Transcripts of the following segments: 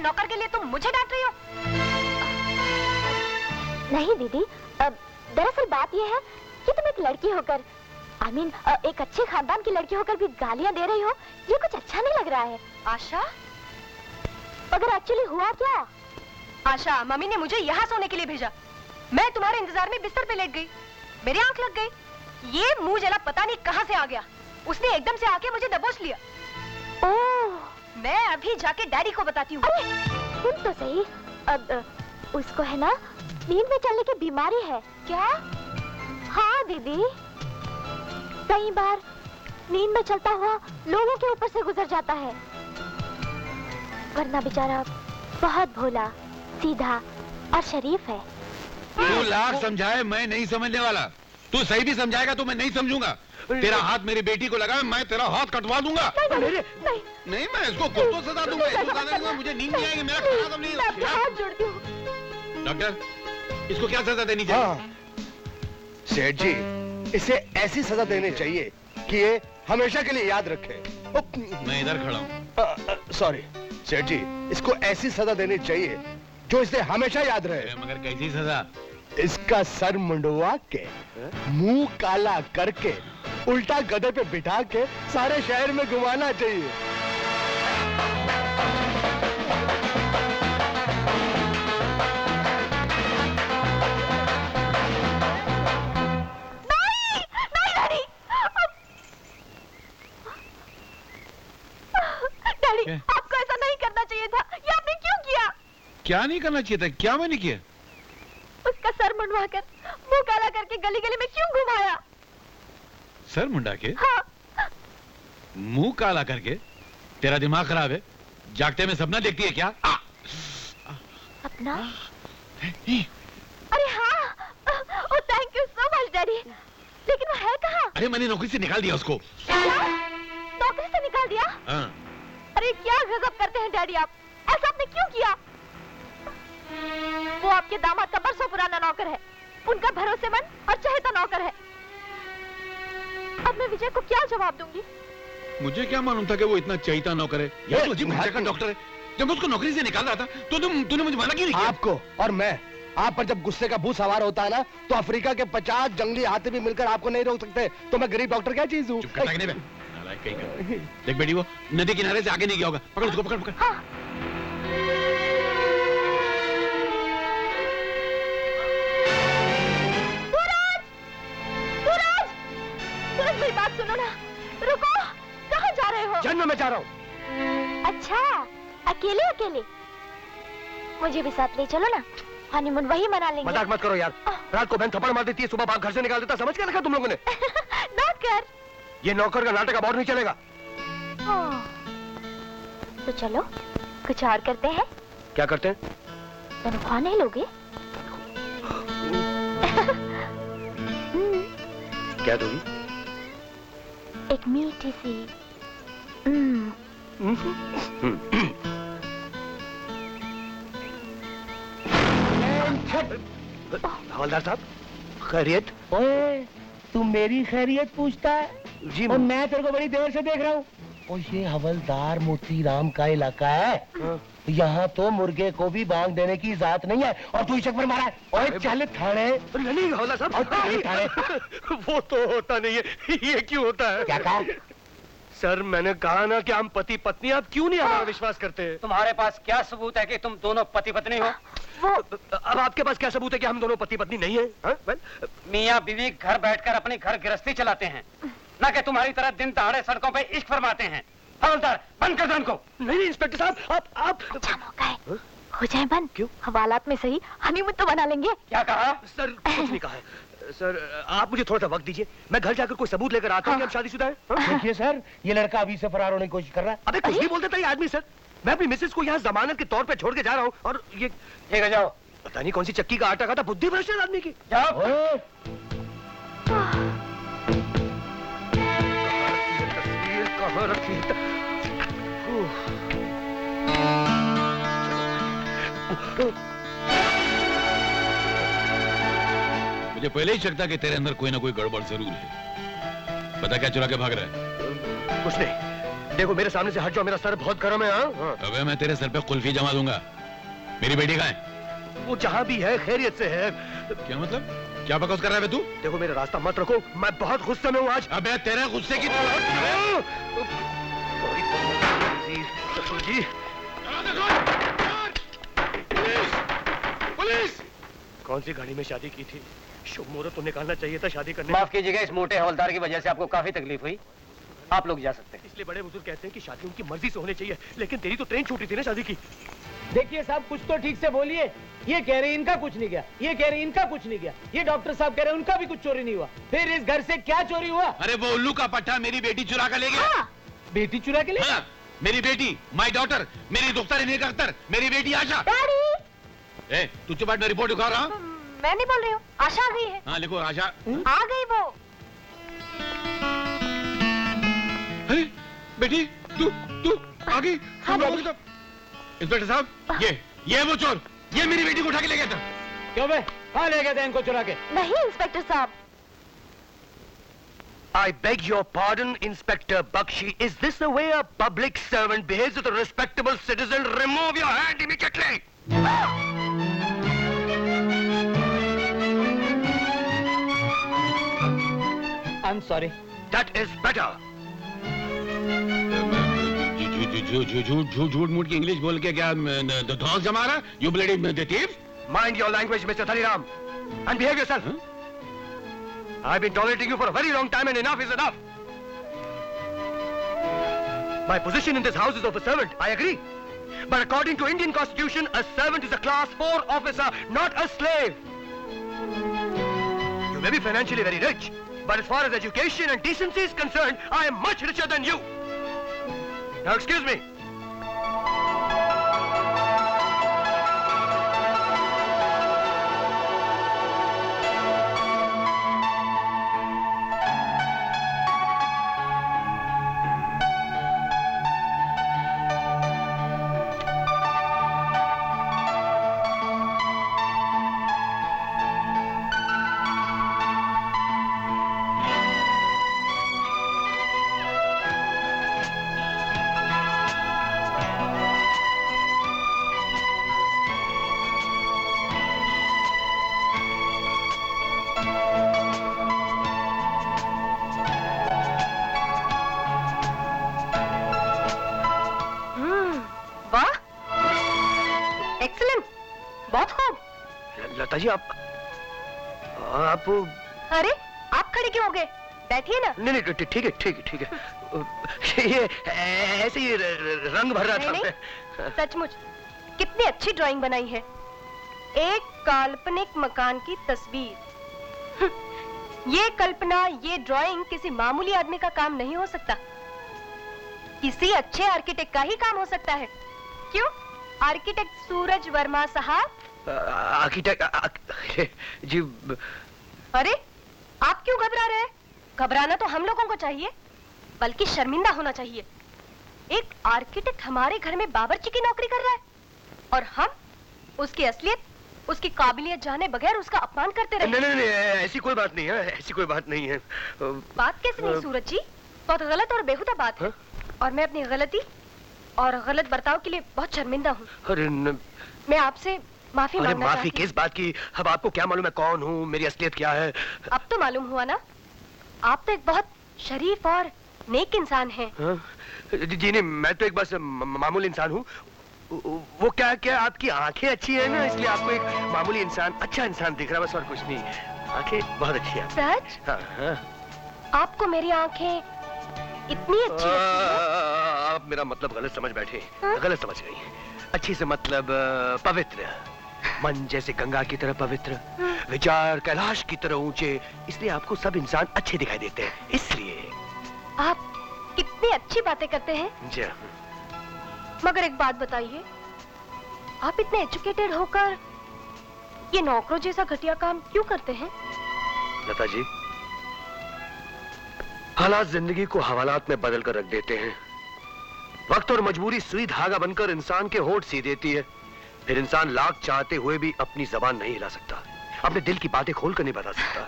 नौकर के लिए तुम मुझे डांट रही हो? नहीं दीदी, दरअसल बात यह है कि तुम एक लड़की होकर, एक अच्छे खानदान की लड़की होकर भी गालियां दे रही हो, ये कुछ अच्छा नहीं लग रहा है। आशा, मगर एक्चुअली हुआ क्या? आशा, मम्मी ने मुझे यहाँ सोने के लिए भेजा। मैं तुम्हारे इंतजार में बिस्तर पे लेट गई, मेरी आंख लग गई। ये मुंह जला पता नहीं कहाँ से आ गया, उसने एकदम से आके मुझे दबोच लिया। ओह, मैं अभी जाके डैडी को बताती हूँ। अरे सुन तो सही, उसको है ना नींद में चलने की बीमारी है। क्या? हाँ दीदी, कई बार नींद में चलता हुआ लोगों के ऊपर से गुजर जाता है, वरना बेचारा बहुत भोला, सीधा और शरीफ है। तू लाख समझाए मैं नहीं समझने वाला। तू सही भी समझाएगा तो मैं नहीं समझूंगा। तेरा हाथ मेरी बेटी को लगा, मैं तेरा हाथ कटवा दूंगा। नहीं, मैं इसको खुद को सजा दूंगा, इसको सजा दूंगा। मुझे नींद नहीं आएगी, मेरा खाना तो नहीं होगा। हाथ जोड़ती हूँ। डॉक्टर, इसको क्या सजा देनी चाहिए? सेठ जी, इसे ऐसी सजा देनी चाहिए कि ये हमेशा के लिए याद रखे। मैं इधर खड़ा हूँ। सॉरी सेठ जी, इसको ऐसी सजा देनी चाहिए जो इसे हमेशा याद रहे। मगर कैसी सजा? इसका सर मुंडवा के, मुंह काला करके, उल्टा गधे पे बिठा के सारे शहर में घुमाना चाहिए। डैडी, आपको ऐसा नहीं करना चाहिए था। ये आपने क्यों किया? क्या नहीं करना चाहिए था? क्या मैंने किया? उसका सर मुंडवाकर, मुंह काला करके गली गली में क्यों घुमाया? सर मुंडा के? हाँ। मुंह काला करके? तेरा दिमाग खराब है? जागते में सपना देखती है क्या? सपना? अरे हाँ, oh thank you so much daddy. लेकिन वो है कहाँ? अरे मैंने नौकरी से निकाल दिया उसको। नौकरी से निकाल दिया? हाँ। अरे क्या गजब करते हैं डैडी आप, ऐसा आपने क्यों किया? वो आपके दामाद का बरसों पुराना नौकर है, उनका भरोसेमंद और चहेता नौकर है। अब मैं विजय को क्या जवाब दूंगी? मुझे क्या मालूम था कि वो इतना चहेता नौकर है। ये तो अजीब का डॉक्टर है। जब मैं उसको नौकरी से निकाल रहा था तो तूने मुझे माना क्यों नहीं किया? आपको और मैं, आप पर जब गुस्से का भूत सवार होता है ना, तो अफ्रीका के 50 जंगली हाथी भी मिलकर आपको नहीं रोक सकते। तो मैं गरीब डॉक्टर क्या चीज हूँ? देख बेटी, वो नदी किनारे से आगे नहीं गया होगा। पकड़ उसको, पकड़ पकड़। हाँ। सूरज, मेरी बात सुनो ना, रुको, कहाँ जा रहे हो? जन्म में जा रहा हूँ। अच्छा, अकेले अकेले? मुझे भी साथ ले चलो ना, हनीमून वही मना लेंगे। मजाक मत करो यार, रात को बहन थप्पड़ मार देती है, सुबह बाप घर से निकाल देता। समझ क्या रखा तुम लोगों ने? नौकर, ये नौकर का नाटक अब और नहीं चलेगा। तो चलो कुछ और करते हैं। क्या करते हैं? तनख्वाह नहीं लोगे? क्या दोगी? एक मीठी सी हवलदार साहब, खैरियत? ओए, तू मेरी खैरियत पूछता है? जी, और मैं तेरे को बड़ी देर से देख रहा हूँ। और ये हवलदार मोतीराम का इलाका है। यहाँ तो मुर्गे को भी बांग देने की इजाजत नहीं है, और तू इशक पर मारा है। ओए चल थाने। नहीं हवलदार साहब, वो तो होता नहीं है। ये क्यों होता है? क्या कहा? सर मैंने कहा ना कि हम पति पत्नी, आप क्यों नहीं हमारा विश्वास करते? तुम्हारे पास क्या सबूत है कि तुम दोनों पति पत्नी हो? अब आपके पास क्या सबूत है कि हम दोनों पति पत्नी नहीं है? मियाँ बीवी घर बैठकर अपनी घर गृहस्थी चलाते हैं, ना कि तुम्हारी तरह दिन दहाड़े सड़कों पे इश्क फरमाते हैं। हवलदार, बंद कर दो इनको। नहीं इंस्पेक्टर साहब, आप अच्छा मौका है, हो जाए बंद। क्यों? हवालात में सही हनीमून तो बना लेंगे। क्या कहा? सर कुछ नहीं कहा है। सर आप मुझे थोड़ा सा वक्त दीजिए, मैं घर जाकर कोई सबूत लेकर आता हूँ कि हम शादीशुदा हैं। देखिए सर, ये लड़का अभी से फरार होने की कोशिश कर रहा है। अबे कुछ भी बोल देता है ये आदमी। सर मैं अपनी मिसेस को यहाँ जमानत के तौर पे छोड़ के जा रहा हूँ, और ये ठीक है, जाओ। पता नहीं कौन सी चक्की का आटा खाता, बुद्धि भ्रष्ट है आदमी की। जाओ। कहाँ रखी है? मुझे पहले ही शक था कि तेरे अंदर कोई ना कोई गड़बड़ जरूर है। पता क्या चुरा के भाग रहा है? कुछ नहीं, देखो मेरे सामने से हट जाओ, मेरा सर बहुत गर्म है। हाँ अबे मैं तेरे सर पे कुल्फी जमा दूंगा। मेरी बेटी कहाँ है? वो जहाँ भी है खैरियत से है। क्या मतलब? क्या बकवास कर रहा है बे तू? देखो मेरा रास्ता मत रखो, मैं बहुत गुस्से में हूँ आज। अबे तेरे गुस्से की जी पुलिस! कौन सी गाड़ी में शादी की थी? शुभ मुहूर्त तो निकालना चाहिए था शादी करने। माफ कीजिएगा, इस मोटे हवलदार की वजह से आपको काफी तकलीफ हुई। आप लोग जा सकते हैं। इसलिए बड़े बुजुर्ग कहते हैं कि शादी उनकी मर्जी से होनी चाहिए, लेकिन तेरी तो ट्रेन छूटी थी ना शादी की। देखिए साहब, कुछ तो ठीक से बोलिए। ये कह रहे इनका कुछ नहीं गया, ये कह रहे इनका कुछ नहीं गया, ये डॉक्टर साहब कह रहे उनका भी कुछ चोरी नहीं हुआ। फिर इस घर से क्या चोरी हुआ? अरे वो उल्लू का पट्टा मेरी बेटी चुरा कर ले गया। हाँ। बेटी चुरा के लिए? हाँ, मेरी बेटी, माय डॉटर, मेरी दुख्तर नेक अख्तर, मेरी बेटी आशा। डैडी! ए, तू चुप बैठ, मैं रिपोर्ट दिखा रहा हूँ। मैं नहीं बोल रही हूँ, आशा आ गई है। हाँ लिखो आशा। आ गई वो। अरे बेटी, तू तू आ गई। हाँ, डैडी। इंस्पेक्टर साहब, ये वो चोर, ये मेरी बेटी को उठा के ले गया था। क्यों बे? कहाँ ले गए थे इनको चुरा के? नहीं इंस्पेक्टर साहब। I beg your pardon, Inspector Bakshi. Is this the way a public servant behaves with a respectable citizen? Remove your hand immediately. I'm sorry. That is better. झूठ मूठ की इंग्लिश बोल के क्या धौंस जमा रहा? You bloody thief! Mind your language, Mr. Thaliram, and behave yourself. Huh? I've been tolerating you for a very long time, and enough is enough. My position in this house is of a servant, I agree. But according to Indian Constitution, a servant is a class 4 officer, not a slave. You may be financially very rich, but as far as education and decency is concerned, I am much richer than you. Now excuse me. बहुत खूब। लता जी आप अरे आप खड़े क्यों हो गए? बैठिए ना। नहीं नहीं ठीक है ठीक है ठीक है। ये ऐसे ही रंग भर रहा था। नहीं, सचमुच कितनी अच्छी ड्राइंग बनाई है। एक काल्पनिक मकान की तस्वीर। ये कल्पना, ये ड्राइंग किसी मामूली आदमी का काम नहीं हो सकता। किसी अच्छे आर्किटेक्ट का ही काम हो सकता है। क्यों? आर्किटेक्ट सूरज वर्मा साहब। आर्किटेक्ट जी। अरे आप क्यों घबरा रहे हैं? घबराना तो हम लोगों को चाहिए, बल्कि शर्मिंदा होना चाहिए। एक आर्किटेक्ट हमारे घर में बावर्ची की नौकरी कर रहा है और हम उसकी असलियत, उसकी काबिलियत जाने बगैर उसका अपमान करते रहे। नहीं नहीं ऐसी कोई बात नहीं है, ऐसी कोई बात नहीं है। बात कैसे नहीं सूरज जी? बहुत गलत और बेहुदा बात है। और मैं अपनी गलती और गलत बर्ताव के लिए बहुत शर्मिंदा हूँ। अरे मैं आपसे माफी मांगना चाहती हूँ। माफी किस बात की? अब आपको क्या मालूम है कौन हूँ, मेरी असलियत क्या है? अब तो मालूम हुआ ना। आप तो एक बहुत शरीफ और नेक इंसान हैं। जी नहीं, मैं तो एक बस मामूली इंसान हूँ। वो क्या क्या आपकी आंखें अच्छी है ना, इसलिए आपको एक मामूली इंसान, अच्छा इंसान दिख रहा है, बस और कुछ नहीं। आंखें बहुत अच्छी है। सच? हाँ, हाँ। आपको मेरी आंखें इतनी अच्छी लगती हैं? आप मेरा मतलब गलत समझ बैठे। हाँ? गलत समझ गई। अच्छी से मतलब पवित्र, मन जैसे गंगा की तरह पवित्र, विचार कैलाश की तरह ऊंचे, इसलिए आपको सब इंसान अच्छे दिखाई देते हैं। इसलिए आप कितनी अच्छी बातें करते हैं। जी। मगर एक बात बताइए, आप इतने एजुकेटेड होकर ये नौकरों जैसा घटिया काम क्यों करते हैं? लता जी, हालात जिंदगी को हवालात में बदल कर रख देते हैं। वक्त और मजबूरी सुई धागा बनकर इंसान के होठ सी देती है। फिर इंसान लाख चाहते हुए भी अपनी जबान नहीं हिला सकता, अपने दिल की बातें खोलकर नहीं बता सकता।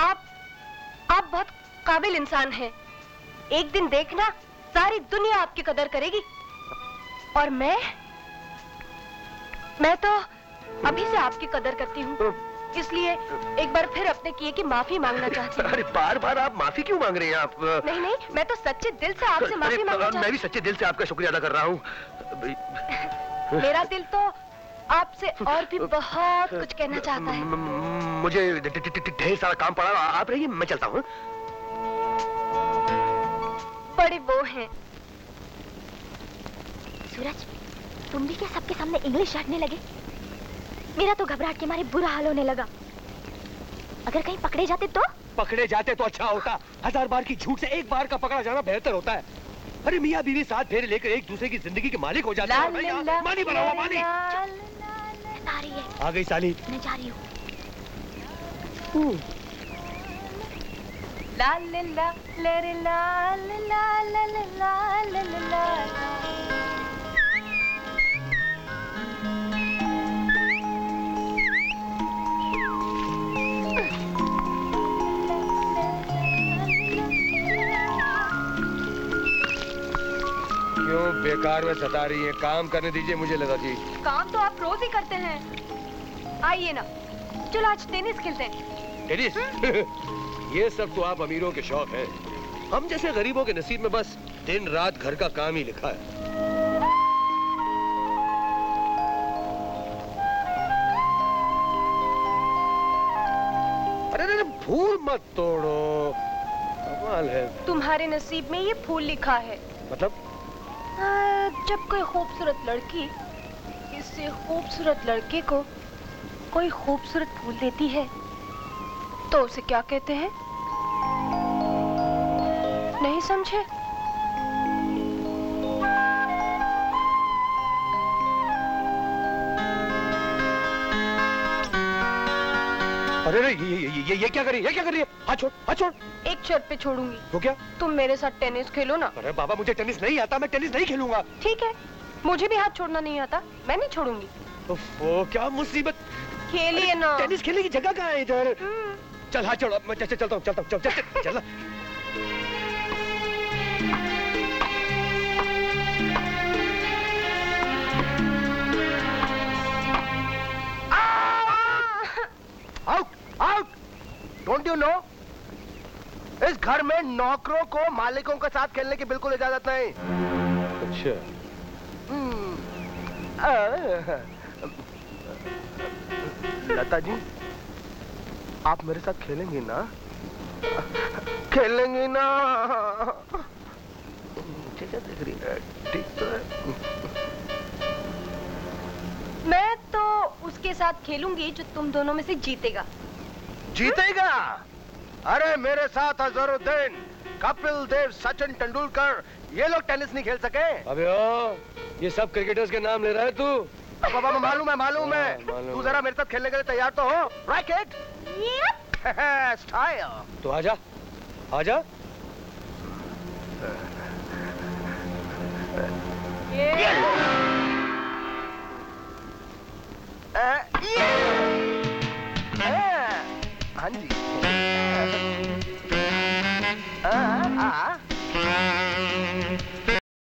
आप बहुत काबिल इंसान हैं। एक दिन देखना, सारी दुनिया आपकी कदर करेगी। और मैं तो अभी से आपकी कदर करती हूँ, इसलिए एक बार फिर अपने किए की माफी मांगना चाहती हूँ। अरे बार बार आप माफी क्यों मांग रही हैं आप? नहीं, मैं तो सच्चे दिल से आपसे माफी मांगना चाहती हूँ। मैं भी सच्चे दिल से आपका शुक्रिया अदा कर रहा हूँ। मेरा दिल तो आपसे और भी बहुत कुछ कहना चाहता है। मुझे ढेर सारा काम पड़ा, आप रहिए, मैं चलता हूँ। बड़े वो हैं। सूरज, तुम भी क्या सबके सामने इंग्लिश झाड़ने लगे? मेरा तो घबराहट के मारे बुरा हाल होने लगा। अगर कहीं पकड़े जाते तो? पकड़े जाते तो अच्छा होता। 1000 बार की झूठ से एक बार का पकड़ा जाना बेहतर होता है। अरे मियाँ बीवी साथ फेरे लेकर एक दूसरे की जिंदगी के मालिक हो जाते हैं। मानी बना हुआ मानी। आ रही है। आ गई साली। मैं जा रही हूँ। ला ला ला ला ला ला ला ला ला ला। क्यों बेकार में सता रही है? काम करने दीजिए मुझे लता जी। काम तो आप रोज ही करते हैं। आइए ना, चलो आज टेनिस खेलते हैं। टेनिस? ये सब तो आप अमीरों के शौक हैं। हम जैसे गरीबों के नसीब में बस दिन रात घर का काम ही लिखा है। अरे फूल मत तोड़ो, कमाल है। तुम्हारे नसीब में ये फूल लिखा है। मतलब? जब कोई खूबसूरत लड़की इससे खूबसूरत लड़के को कोई खूबसूरत फूल देती है तो उसे क्या कहते हैं? नहीं समझे? अरे ये क्या करी? ये क्या कर रही है? हाथ छोड़, हाथ छोड़। एक शर्त पे छोड़ूंगी। वो क्या? तुम मेरे साथ टेनिस खेलो ना। अरे बाबा मुझे टेनिस नहीं आता, मैं टेनिस नहीं खेलूंगा। ठीक है, मुझे भी हाथ छोड़ना नहीं आता, मैं नहीं छोड़ूंगी। वो क्या मुसीबत। खेलिए ना। टेनिस खेलने की जगह कहाँ है इधर? चल हाथ छोड़, मैं चलता हूँ, चल। Out, out. Don't you know, इस घर में नौकरों को मालिकों के साथ खेलने की बिल्कुल इजाजत नहीं। अच्छा। लता जी, आप मेरे साथ खेलेंगी ना? खेलेंगी ना? मुझे क्या देख रही है? ठीक तो है। मैं तो उसके साथ खेलूंगी जो तुम दोनों में से जीतेगा। जीतेगा? अरे मेरे साथ अजहरुद्दीन, कपिल देव, सचिन तेंदुलकर, ये लोग टेनिस नहीं खेल सके। अबे ओ, ये सब क्रिकेटर्स के नाम ले रहा है तू? अब मालूम है। तू जरा मेरे साथ खेलने के लिए तैयार तो हो? रैकेट? स्टाइल। तो आजा, आजा। ये